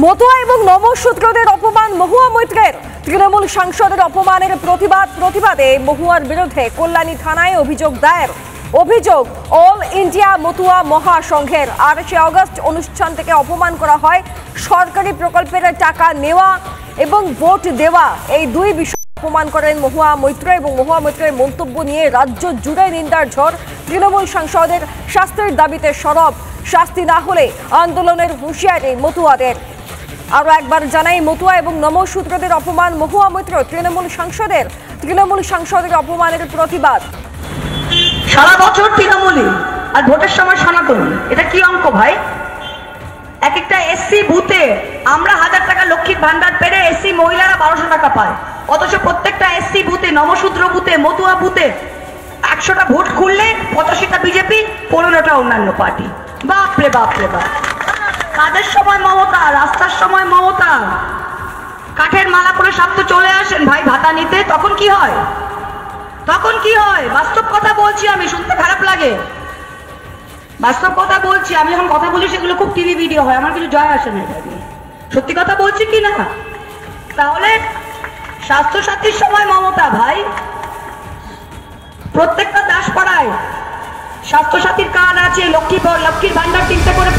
মতুয়া এবং নমশূদ্রদের অপমান মহুয়া মৈত্রের। তৃণমূল সাংসদের অপমানের প্রতিবাদে মহুয়ার বিরুদ্ধে কল্যাণী থানায় অভিযোগ দায়ের। অভিযোগ, অল ইন্ডিয়া মতুয়া মহাসংঘের 8 আগস্ট অনুষ্ঠান থেকে অপমান করা হয়, সরকারি প্রকল্পের টাকা নেওয়া এবং ভোট দেওয়া, এই দুই বিষয় অপমান করেন মহুয়া মৈত্র। এবং মহুয়া মৈত্রের মন্তব্য নিয়ে রাজ্য জুড়ে নিন্দার ঝড়। তৃণমূল সাংসদের শাস্তির দাবিতে সরব, শাস্তি না হলে আন্দোলনের হুঁশিয়ারি মতুয়াদের। আরো একবার জানাই, মতুয়া এবং নমশূদ্রদের অপমান মহুয়া মৈত্র। তৃণমূল সাংসদের অপমানের প্রতিবাদ। সারা বছর তৃণমূলী আর ভোটের সময় সনাতন, এটা কি অঙ্ক ভাই? এক একটা এসসি বুথে আমরা 1000 টাকা লক্ষ্মীর ভান্ডার পেরে এসসি মহিলারা 1200 টাকা পায়, অথচ প্রত্যেকটা এসসি বুথে, নমশূদ্র বুথে, মতুয়া বুথে 100টা ভোট খুললে 85টা বিজেপি, 15টা অন্যান্য পার্টি। বাপরে বাপরে বাপ! কাদের সময় মমতা, রাস্তার সময় মমতা। কাঠের মালা করে সব তো চলে আসেন ভাই ভাতা নিতে, তখন কি হয়? বাস্তব কথা বলছি, আমি শুনতে খারাপ লাগে, বাস্তব কথা বলছি। আমি যখন কথা বলি সেগুলো খুব টিভি ভিডিও হয়, আমার কিছু জয় আসে না এটা নিয়ে। সত্যি কথা বলছি কি না? তাহলে স্বাস্থ্য সাথীর সময় মমতা ভাই, প্রত্যেকটা দাসপাড়ায় স্বাস্থ্য সাথীর কার্ড আছে, লক্ষ্মীর ভান্ডার 3টে করে